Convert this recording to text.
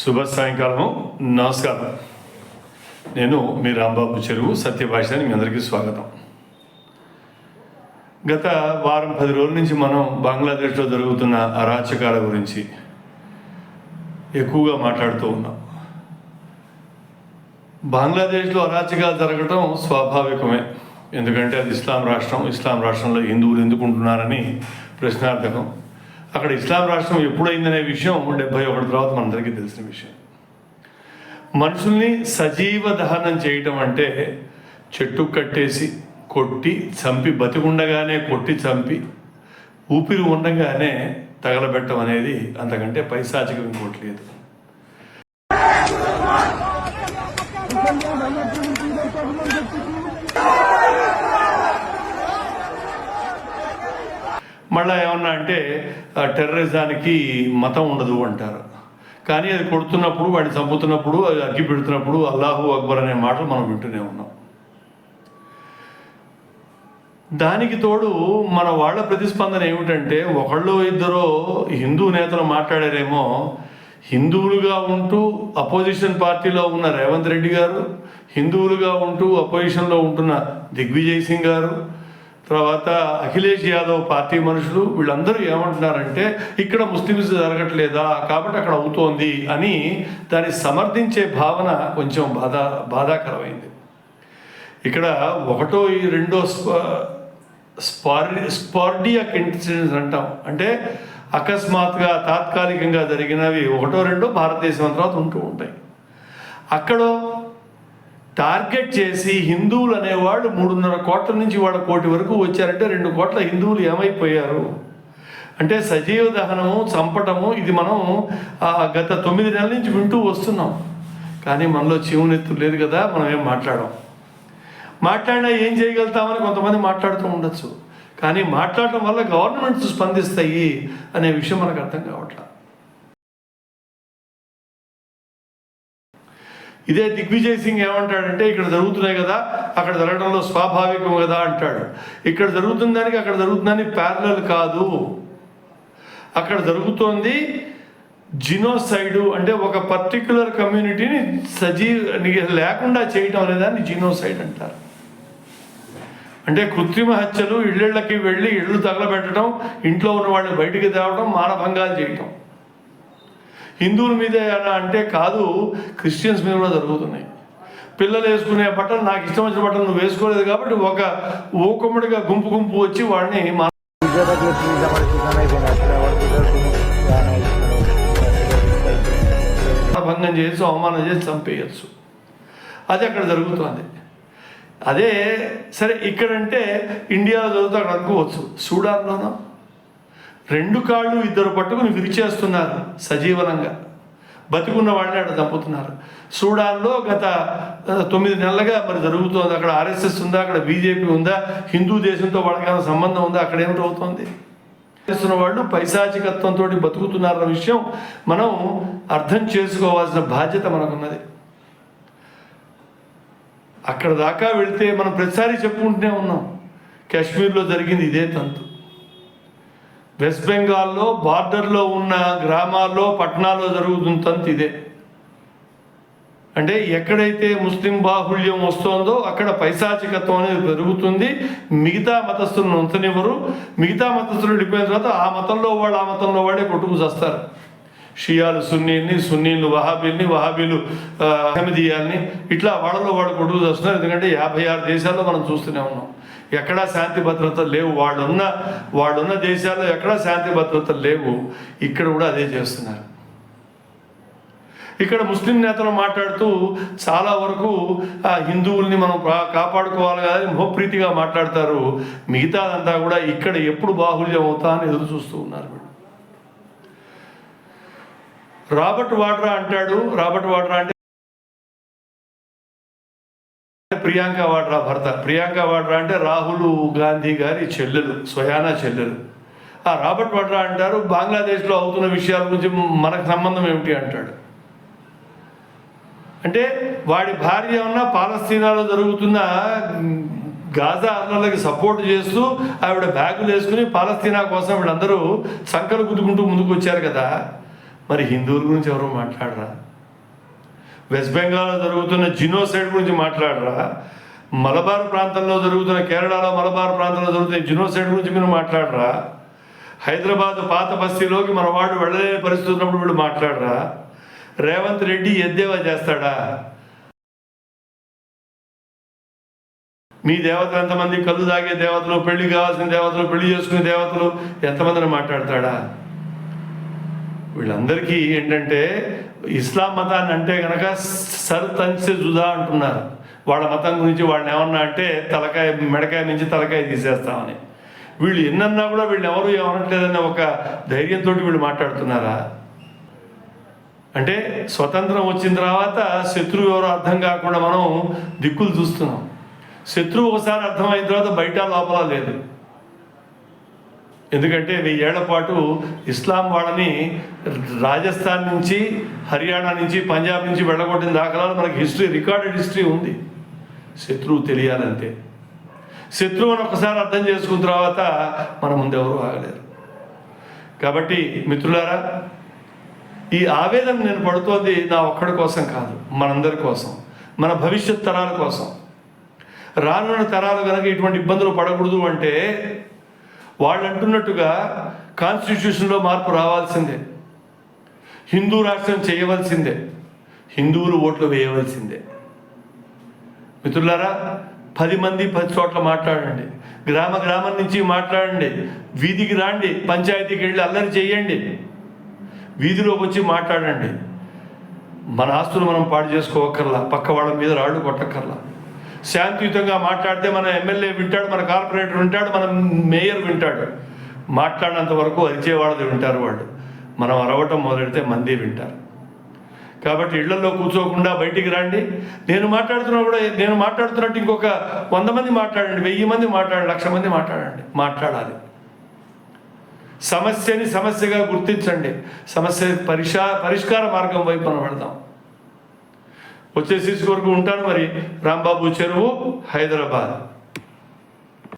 శుభ సాయంకాలము. నమస్కారం. నేను మీ రాంబాబు చెరువు సత్యభాషని మీ అందరికీ స్వాగతం. గత వారం 10 రోజుల నుంచి మనం బంగ్లాదేశ్లో జరుగుతున్న అరాచకాల గురించి ఎక్కువగా మాట్లాడుతూ ఉన్నాం. బంగ్లాదేశ్లో అరాచకాలు జరగటం స్వాభావికమే, ఎందుకంటే అది ఇస్లాం రాష్ట్రంలో హిందువులు ఎందుకు ఉంటున్నారని ప్రశ్నార్థకం. అక్కడ ఇస్లాం రాష్ట్రం ఎప్పుడైందనే విషయం 71 తర్వాత మనందరికీ తెలిసిన విషయం. మనుషుల్ని సజీవ దహనం చేయటం అంటే చెట్టు కట్టేసి కొట్టి చంపి, బతికుండగానే కొట్టి చంపి ఊపిరి ఉండగానే తగలబెట్టడం అనేది అంతకంటే పైశాచికం ఇంకోటి లేదు. మళ్ళీ ఏమన్నా అంటే టెర్రరిజానికి మతం ఉండదు అంటారు. కానీ అది కొడుతున్నప్పుడు, వాడిని చంపుతున్నప్పుడు, అది అగ్గి పెడుతున్నప్పుడు అల్లాహు అక్బర్ అనే మాటలు మనం వింటూనే ఉన్నాం. దానికి తోడు మన వాళ్ళ ప్రతిస్పందన ఏమిటంటే, ఒకళ్ళు ఇద్దరు హిందూ నేతలు మాట్లాడారేమో, హిందువులుగా ఉంటూ అపోజిషన్ పార్టీలో ఉన్న రేవంత్ రెడ్డి గారు, హిందువులుగా ఉంటూ అపోజిషన్లో ఉంటున్న దిగ్విజయ్ సింగ్ గారు, తర్వాత అఖిలేష్ యాదవ్ పార్టీ మనుషులు, వీళ్ళందరూ ఏమంటున్నారంటే ఇక్కడ ముస్లిమ్స్ జరగట్లేదా కాబట్టి అక్కడ అవుతోంది అని దాన్ని సమర్థించే భావన కొంచెం బాధాకరమైంది. ఇక్కడ ఒకటో ఈ రెండో స్పార్డియాక్ ఇన్సిడెంట్స్ అంటాం, అంటే అకస్మాత్తుగా తాత్కాలికంగా జరిగినవి ఒకటో రెండో భారతదేశం తర్వాత ఉంటూ ఉంటాయి. అక్కడ టార్గెట్ చేసి హిందువులు అనేవాళ్ళు 3.5 కోట్ల నుంచి వాళ్ళ 1 కోటి వరకు వచ్చారంటే 2 కోట్ల హిందువులు ఏమైపోయారు అంటే సజీవ దహనము, చంపటము, ఇది మనం గత 9 నెలల నుంచి వింటూ వస్తున్నాం. కానీ మనలో చెవునెత్తు లేదు కదా, మనం ఏం మాట్లాడినా ఏం చేయగలుగుతామని కొంతమంది మాట్లాడుతూ ఉండొచ్చు. కానీ మాట్లాడటం వల్ల గవర్నమెంట్స్ స్పందిస్తాయి అనే విషయం మనకు అర్థం కావట్లేదు. ఇదే దిగ్విజయ్ సింగ్ ఏమంటాడంటే, ఇక్కడ జరుగుతున్నాయి కదా, అక్కడ జరగడంలో స్వాభావికం కదా అంటాడు. ఇక్కడ జరుగుతుందానికి అక్కడ జరుగుతుందని ప్యారలల్ కాదు. అక్కడ జరుగుతోంది జినోసైడు, అంటే ఒక పర్టిక్యులర్ కమ్యూనిటీని లేకుండా చేయటం అనేదాన్ని జినోసైడ్ అంటారు. అంటే కృత్రిమ హత్యలు, ఇళ్ళకి వెళ్ళి ఇళ్ళు తగలబెట్టడం, ఇంట్లో ఉన్న వాళ్ళని బయటికి తేవడం, మానభంగాలు చేయటం. హిందువుల మీద ఎలా అంటే కాదు, క్రిస్టియన్స్ మీద కూడా జరుగుతున్నాయి. పిల్లలు వేసుకునే బట్టలు, నాకు ఇష్టం వచ్చిన బట్టలు నువ్వు వేసుకోలేదు కాబట్టి ఒక ఊకముడిగా గుంపు వచ్చి వాడిని భంగం చేసి అవమానం చేసి చంపేయచ్చు. అది అక్కడ జరుగుతుంది. అదే సరే ఇక్కడంటే ఇండియాలో జరుగుతూ అక్కడ అనుకోవచ్చు. సూడాన్లోనో 2 కాళ్ళు 2 పట్టుకుని విరిచేస్తున్నారు సజీవనంగా, బతికున్న వాళ్ళని అక్కడ చంపుతున్నారు. సూడాన్లో గత 9 నెలలుగా మరి జరుగుతోంది. అక్కడ ఆర్ఎస్ఎస్ ఉందా, అక్కడ బీజేపీ ఉందా, హిందూ దేశంతో వాళ్ళకి సంబంధం ఉందా, అక్కడ ఏమిటవుతోంది? చేస్తున్న వాళ్ళు పైశాచికత్వంతో బతుకుతున్నారన్న విషయం మనం అర్థం చేసుకోవాల్సిన బాధ్యత మనకున్నది. అక్కడ దాకా వెళితే మనం ప్రతిసారి చెప్పుకుంటూనే ఉన్నాం, కాశ్మీర్లో జరిగింది ఇదే తంతు. వెస్ట్ బెంగాల్లో బార్డర్లో ఉన్న గ్రామాల్లో, పట్టణాల్లో జరుగుతున్న తంతు ఇదే. అంటే ఎక్కడైతే ముస్లిం బాహుళ్యం వస్తుందో అక్కడ పైశాచికత్వం అనేది పెరుగుతుంది. మిగతా మతస్థులను ఉంచనివ్వరు. మిగతా మతస్థులు వెళ్ళిపోయిన తర్వాత ఆ మతంలో వాడే కొట్టుకు చేస్తారు. షియాలు సున్నీల్ని, సున్నీలు వహాబీల్ని, వహాబీలు అహ్మదీయాల్ని, ఇట్లా వాళ్ళు కొట్టుకు చేస్తున్నారు. ఎందుకంటే 56 దేశాల్లో మనం చూస్తూనే ఉన్నాం. ఎక్కడా శాంతి భద్రతలు లేవు. వాళ్ళున్న దేశాల్లో ఎక్కడా శాంతి భద్రతలు లేవు. ఇక్కడ కూడా అదే చేస్తున్నారు. ఇక్కడ ముస్లిం నేతలు మాట్లాడుతూ చాలా వరకు హిందువుల్ని మనం కాపాడుకోవాలి కదా అని మోప్రీతిగా మాట్లాడతారు. మిగతాదంతా కూడా ఇక్కడ ఎప్పుడు బాహుల్యం అవుతా అని ఎదురు చూస్తూ ఉన్నారు. రాబర్ట్ వాడ్రా అంటాడు. రాబర్ట్ వాడ్రా అంటే ప్రియాంక వాడ్రా భర్త. ప్రియాంక వాడ్రా అంటే రాహుల్ గాంధీ గారి చెల్లెలు, స్వయానా చెల్లెలు. ఆ రాబర్ట్ వాడ్రా అంటారు, బంగ్లాదేశ్లో అవుతున్న విషయాల గురించి మనకు సంబంధం ఏమిటి అంటాడు. అంటే వాడి భార్య ఉన్న పాలస్తీనాలో జరుగుతున్న గాజా అల్లర్లకి సపోర్ట్ చేస్తూ ఆవిడ బ్యాగులు వేసుకుని పాలస్తీనా కోసం వీళ్ళందరూ సంకలు గుద్దుకుంటూ ముందుకు వచ్చారు కదా. మరి హిందువుల గురించి ఎవరు మాట్లాడరా? వెస్ట్ బెంగాల్లో జరుగుతున్న జినోసైడ్ గురించి మాట్లాడరా? మలబార్ ప్రాంతంలో జరుగుతున్న, కేరళలో మలబార్ ప్రాంతంలో జరుగుతున్న జినోసైడ్ గురించి మీరు మాట్లాడరా? హైదరాబాద్ పాత బస్తీలోకి మన వాడు వెళ్ళలేని పరిస్థితి ఉన్నప్పుడు వీళ్ళు మాట్లాడరా? రేవంత్ రెడ్డి ఎద్దేవా చేస్తాడా? మీ దేవతలు ఎంతమంది? కళ్ళు తాగే దేవతలు, పెళ్లి కావాల్సిన దేవతలు, పెళ్లి చేసుకునే దేవతలు ఎంతమందిని మాట్లాడతాడా? వీళ్ళందరికీ ఏంటంటే ఇస్లాం మతాన్ని అంటే కనుక సర్ తంచే జుదా అంటున్నారు. వాళ్ళ మతం గురించి వాళ్ళని ఏమన్నా అంటే తలకాయ, మెడకాయ నుంచి తలకాయ తీసేస్తామని. వీళ్ళు ఎన్నన్నా కూడా వీళ్ళు ఎవరు ఏమనట్లేదన్న ఒక ధైర్యంతో వీళ్ళు మాట్లాడుతున్నారా? అంటే స్వతంత్రం వచ్చిన తర్వాత శత్రువు ఎవరో అర్థం కాకుండా మనం దిక్కులు చూస్తున్నాం. శత్రువు ఒకసారి అర్థమైన తర్వాత బయట లోపల లేదు. ఎందుకంటే 1000 ఏళ్ల పాటు ఇస్లాం వాళ్ళని రాజస్థాన్ నుంచి, హర్యానా నుంచి, పంజాబ్ నుంచి వెళ్ళగొట్టిన దాఖలాలు మనకి హిస్టరీ, రికార్డెడ్ హిస్టరీ ఉంది. శత్రువు తెలియాలంటే, శత్రువుని ఒకసారి అర్థం చేసుకున్న తర్వాత మన ముందెవరూ ఆగలేరు. కాబట్టి మిత్రులారా, ఈ ఆవేదన నేను పడుతోంది నా ఒక్కడి కోసం కాదు, మనందరి కోసం, మన భవిష్యత్ తరాల కోసం. రానున్న తరాలు కనుక ఇటువంటి ఇబ్బందులు పడకూడదు అంటే వాళ్ళు అంటున్నట్టుగా కాన్స్టిట్యూషన్లో మార్పు రావాల్సిందే, హిందూ రాష్ట్రం చేయవలసిందే, హిందువులు ఓట్లు వేయవలసిందే. మిత్రులారా, 10 మంది 10 చోట్ల మాట్లాడండి, గ్రామం నుంచి మాట్లాడండి, వీధికి రాండి, పంచాయతీకి వెళ్ళి అల్లరి చేయండి, వీధిలోకి వచ్చి మాట్లాడండి. మన ఆస్తులు మనం పాడు చేసుకోవక్కర్లా, పక్క వాళ్ళ మీద రాళ్ళు కొట్టక్కర్లా. శాంతియుతంగా మాట్లాడితే మన ఎమ్మెల్యే వింటాడు, మన కార్పొరేటర్ వింటాడు, మన మేయర్ వింటాడు. మాట్లాడినంత వరకు అరిచేవాళ్ళది వింటారు వాళ్ళు. మనం అరవటం మొదలెడితే మంది వింటారు. కాబట్టి ఇళ్లలో కూర్చోకుండా బయటికి రండి. నేను మాట్లాడుతున్నట్టు ఇంకొక 100 మంది మాట్లాడండి, 1000 మంది మాట్లాడండి, 1,00,000 మంది మాట్లాడాలి. సమస్యని సమస్యగా గుర్తించండి, సమస్య పరిష్కార మార్గం వైపు మనం వెళదాం. వచ్చే శిశు వరకు ఉంటాను మరి. రాంబాబు చెరువు, హైదరాబాద్.